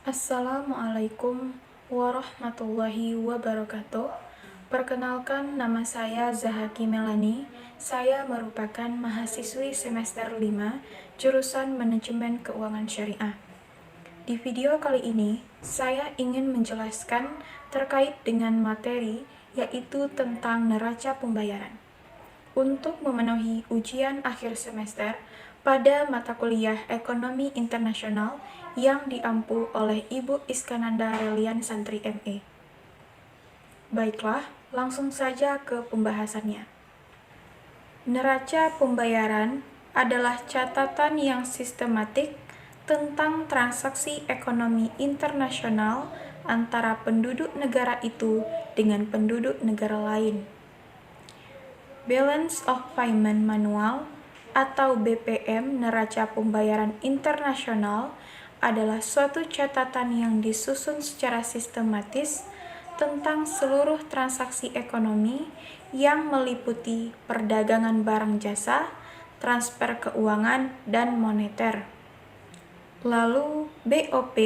Assalamualaikum warahmatullahi wabarakatuh. Perkenalkan, nama saya Zahaki Melani. Saya merupakan mahasiswi semester 5, jurusan Manajemen Keuangan Syariah. Di video kali ini, saya ingin menjelaskan terkait dengan materi, yaitu tentang neraca pembayaran. Untuk memenuhi ujian akhir semester pada mata kuliah Ekonomi Internasional yang diampu oleh Ibu Iskananda Relian Santri ME. Baiklah, langsung saja ke pembahasannya. Neraca pembayaran adalah catatan yang sistematik tentang transaksi ekonomi internasional antara penduduk negara itu dengan penduduk negara lain. Balance of Payment Manual atau BPM Neraca Pembayaran Internasional adalah suatu catatan yang disusun secara sistematis tentang seluruh transaksi ekonomi yang meliputi perdagangan barang jasa, transfer keuangan, dan moneter. Lalu, BOP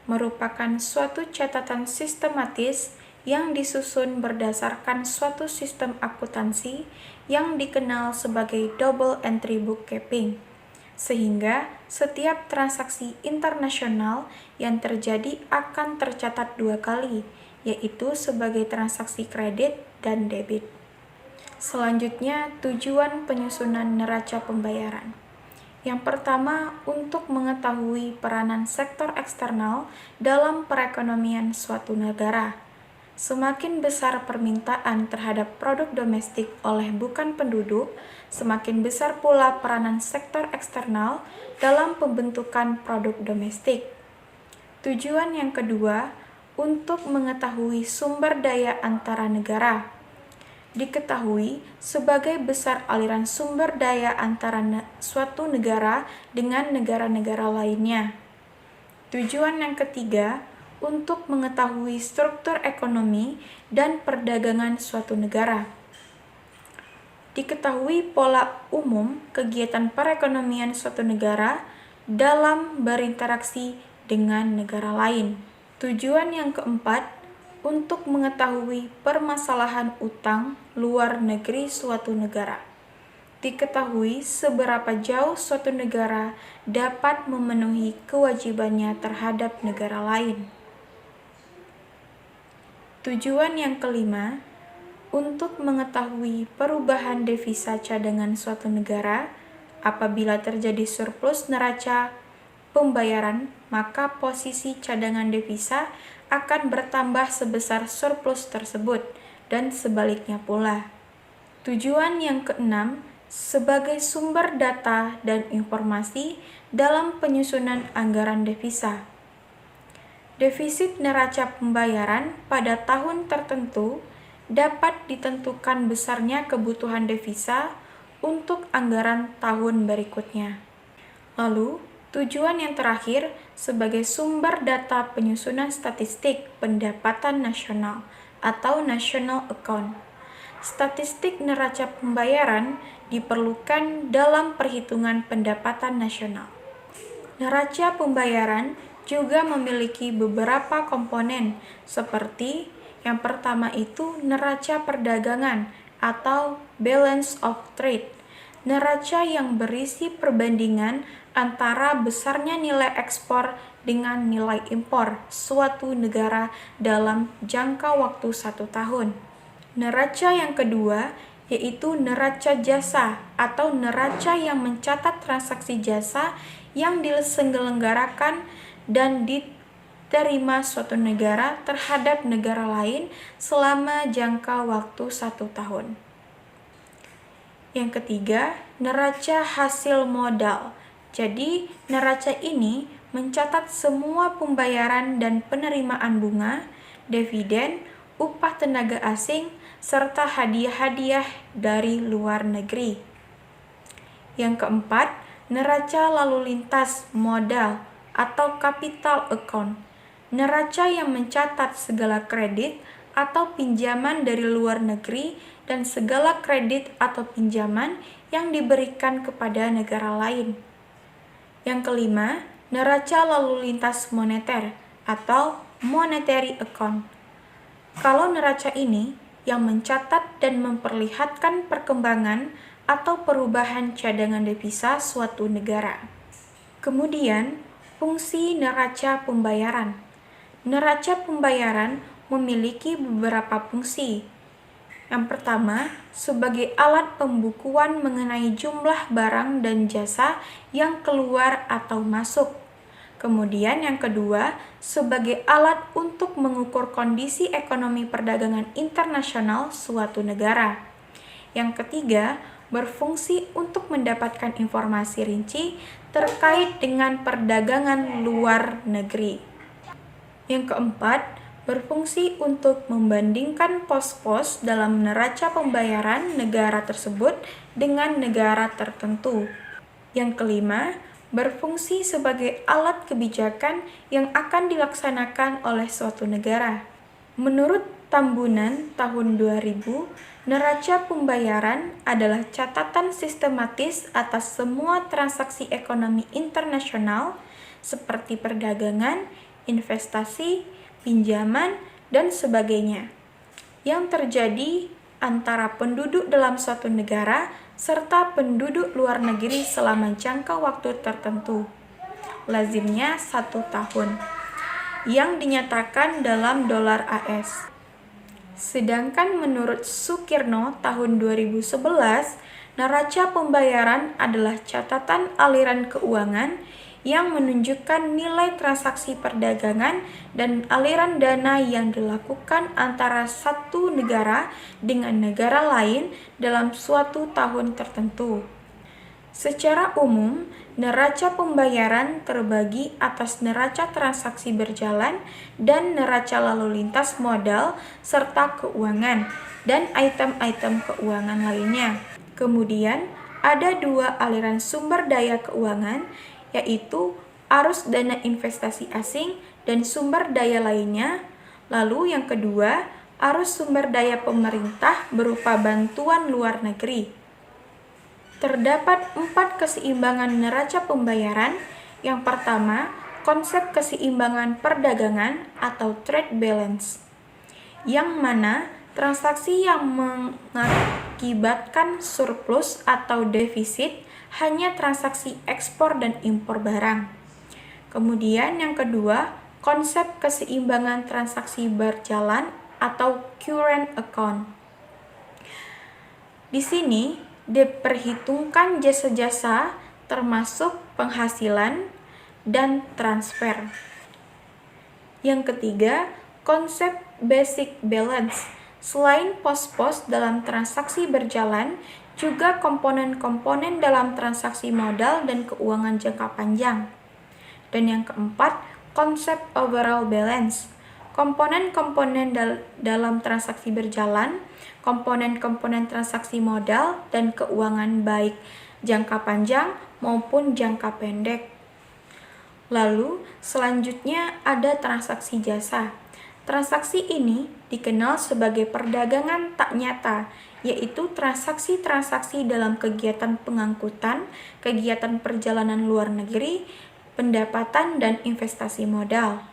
merupakan suatu catatan sistematis yang disusun berdasarkan suatu sistem akuntansi yang dikenal sebagai double entry bookkeeping, sehingga setiap transaksi internasional yang terjadi akan tercatat dua kali, yaitu sebagai transaksi kredit dan debit. Selanjutnya, tujuan penyusunan neraca pembayaran. Yang pertama, untuk mengetahui peranan sektor eksternal dalam perekonomian suatu negara. Semakin besar permintaan terhadap produk domestik oleh bukan penduduk, semakin besar pula peranan sektor eksternal dalam pembentukan produk domestik. Tujuan yang kedua, untuk mengetahui sumber daya antara negara. Diketahui sebagai besar aliran sumber daya antara suatu negara dengan negara-negara lainnya. Tujuan yang ketiga, untuk mengetahui struktur ekonomi dan perdagangan suatu negara. Diketahui pola umum kegiatan perekonomian suatu negara dalam berinteraksi dengan negara lain. Tujuan yang keempat, untuk mengetahui permasalahan utang luar negeri suatu negara. Diketahui seberapa jauh suatu negara dapat memenuhi kewajibannya terhadap negara lain. Tujuan yang kelima, untuk mengetahui perubahan devisa cadangan suatu negara. Apabila terjadi surplus neraca pembayaran, maka posisi cadangan devisa akan bertambah sebesar surplus tersebut, dan sebaliknya pula. Tujuan yang keenam, sebagai sumber data dan informasi dalam penyusunan anggaran devisa. Defisit neraca pembayaran pada tahun tertentu dapat ditentukan besarnya kebutuhan devisa untuk anggaran tahun berikutnya. Lalu, tujuan yang terakhir sebagai sumber data penyusunan statistik pendapatan nasional atau national account. Statistik neraca pembayaran diperlukan dalam perhitungan pendapatan nasional. Neraca pembayaran juga memiliki beberapa komponen, seperti yang pertama itu neraca perdagangan atau balance of trade, neraca yang berisi perbandingan antara besarnya nilai ekspor dengan nilai impor suatu negara dalam jangka waktu 1 tahun. Neraca yang kedua yaitu neraca jasa atau neraca yang mencatat transaksi jasa yang diselenggarakan dan diterima suatu negara terhadap negara lain selama jangka waktu 1 tahun. Yang ketiga, neraca hasil modal. Jadi, neraca ini mencatat semua pembayaran dan penerimaan bunga, dividen, upah tenaga asing, serta hadiah-hadiah dari luar negeri. Yang keempat, neraca lalu lintas modal atau capital account, neraca yang mencatat segala kredit atau pinjaman dari luar negeri dan segala kredit atau pinjaman yang diberikan kepada negara lain. Yang kelima, neraca lalu lintas moneter atau monetary account. Kalau neraca ini yang mencatat dan memperlihatkan perkembangan atau perubahan cadangan devisa suatu negara. Kemudian, fungsi neraca pembayaran. Neraca pembayaran memiliki beberapa fungsi. Yang pertama, sebagai alat pembukuan mengenai jumlah barang dan jasa yang keluar atau masuk. Kemudian yang kedua, sebagai alat untuk mengukur kondisi ekonomi perdagangan internasional suatu negara. Yang ketiga, berfungsi untuk mendapatkan informasi rinci terkait dengan perdagangan luar negeri. Yang keempat, berfungsi untuk membandingkan pos-pos dalam neraca pembayaran negara tersebut dengan negara tertentu. Yang kelima, berfungsi sebagai alat kebijakan yang akan dilaksanakan oleh suatu negara. Menurut Tambunan tahun 2000, neraca pembayaran adalah catatan sistematis atas semua transaksi ekonomi internasional seperti perdagangan, investasi, pinjaman, dan sebagainya yang terjadi antara penduduk dalam suatu negara serta penduduk luar negeri selama jangka waktu tertentu, lazimnya 1 tahun, yang dinyatakan dalam dolar AS. Sedangkan menurut Sukirno tahun 2011, neraca pembayaran adalah catatan aliran keuangan yang menunjukkan nilai transaksi perdagangan dan aliran dana yang dilakukan antara satu negara dengan negara lain dalam suatu tahun tertentu. Secara umum, neraca pembayaran terbagi atas neraca transaksi berjalan dan neraca lalu lintas modal serta keuangan dan item-item keuangan lainnya. Kemudian, ada 2 aliran sumber daya keuangan, yaitu arus dana investasi asing dan sumber daya lainnya. Lalu yang kedua, arus sumber daya pemerintah berupa bantuan luar negeri. Terdapat 4 keseimbangan neraca pembayaran. Yang pertama, konsep keseimbangan perdagangan atau trade balance, yang mana transaksi yang mengakibatkan surplus atau defisit hanya transaksi ekspor dan impor barang. Kemudian yang kedua, konsep keseimbangan transaksi berjalan atau current account. Di sini diperhitungkan jasa-jasa termasuk penghasilan dan transfer. Yang ketiga, konsep basic balance. Selain pos-pos dalam transaksi berjalan, juga komponen-komponen dalam transaksi modal dan keuangan jangka panjang. Dan yang keempat, konsep overall balance. Komponen-komponen dalam transaksi berjalan, komponen-komponen transaksi modal dan keuangan baik jangka panjang maupun jangka pendek. Lalu, selanjutnya ada transaksi jasa. Transaksi ini dikenal sebagai perdagangan tak nyata, yaitu transaksi-transaksi dalam kegiatan pengangkutan, kegiatan perjalanan luar negeri, pendapatan, dan investasi modal.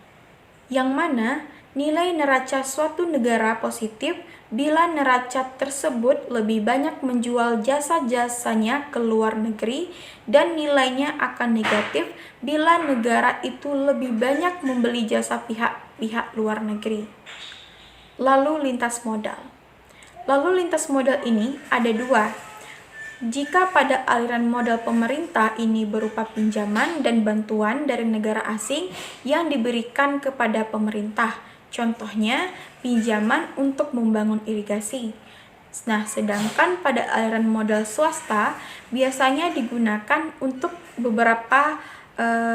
Yang mana nilai neraca suatu negara positif bila neraca tersebut lebih banyak menjual jasa-jasanya ke luar negeri, dan nilainya akan negatif bila negara itu lebih banyak membeli jasa pihak-pihak luar negeri. Lalu lintas modal. Lalu lintas modal ini ada 2. Jika pada aliran modal pemerintah ini berupa pinjaman dan bantuan dari negara asing yang diberikan kepada pemerintah, contohnya pinjaman untuk membangun irigasi. Nah, sedangkan pada aliran modal swasta biasanya digunakan untuk beberapa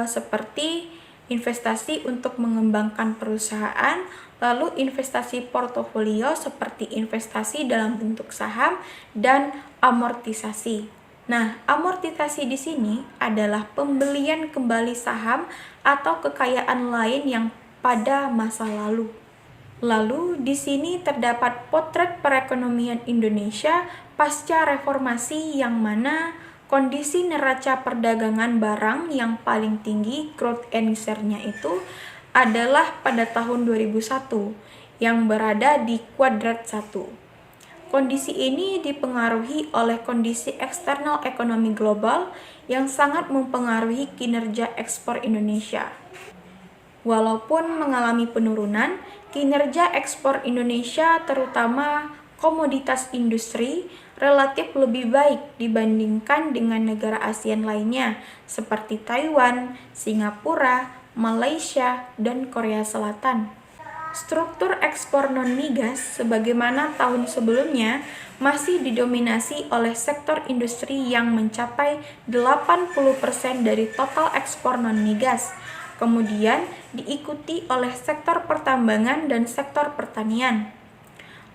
seperti investasi untuk mengembangkan perusahaan, lalu investasi portofolio seperti investasi dalam bentuk saham dan amortisasi. Nah, amortisasi di sini adalah pembelian kembali saham atau kekayaan lain yang pada masa lalu. Lalu di sini terdapat potret perekonomian Indonesia pasca reformasi, yang mana kondisi neraca perdagangan barang yang paling tinggi growth and share-nya itu adalah pada tahun 2001 yang berada di kuadrat 1. Kondisi ini dipengaruhi oleh kondisi eksternal ekonomi global yang sangat mempengaruhi kinerja ekspor Indonesia. Walaupun mengalami penurunan, kinerja ekspor Indonesia terutama komoditas industri relatif lebih baik dibandingkan dengan negara ASEAN lainnya seperti Taiwan, Singapura, Malaysia, dan Korea Selatan. Struktur ekspor non-migas sebagaimana tahun sebelumnya masih didominasi oleh sektor industri yang mencapai 80% dari total ekspor non-migas. Kemudian diikuti oleh sektor pertambangan dan sektor pertanian.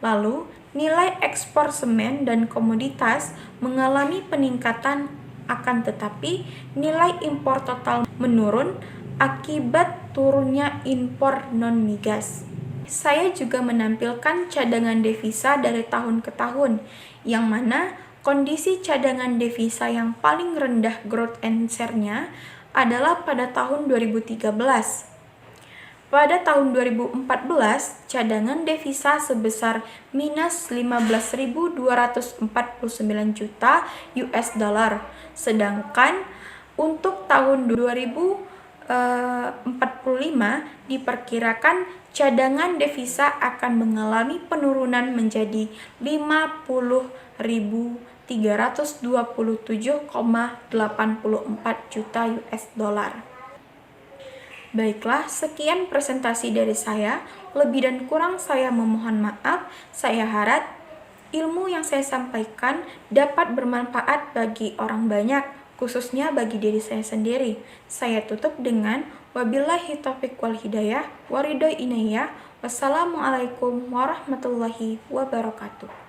Lalu, nilai ekspor semen dan komoditas mengalami peningkatan, akan tetapi nilai impor total menurun akibat turunnya impor non-migas. Saya juga menampilkan cadangan devisa dari tahun ke tahun, yang mana kondisi cadangan devisa yang paling rendah growth and share-nya adalah pada tahun 2013. Pada tahun 2014, cadangan devisa sebesar minus 15.249 juta US dollar, sedangkan untuk tahun 2045 diperkirakan cadangan devisa akan mengalami penurunan menjadi 50.327,84 juta US dollar. Baiklah, sekian presentasi dari saya. Lebih dan kurang saya memohon maaf. Saya harap ilmu yang saya sampaikan dapat bermanfaat bagi orang banyak, khususnya bagi diri saya sendiri. Saya tutup dengan wabillahi taufiq wal hidayah, waridho inayah. Wassalamualaikum warahmatullahi wabarakatuh.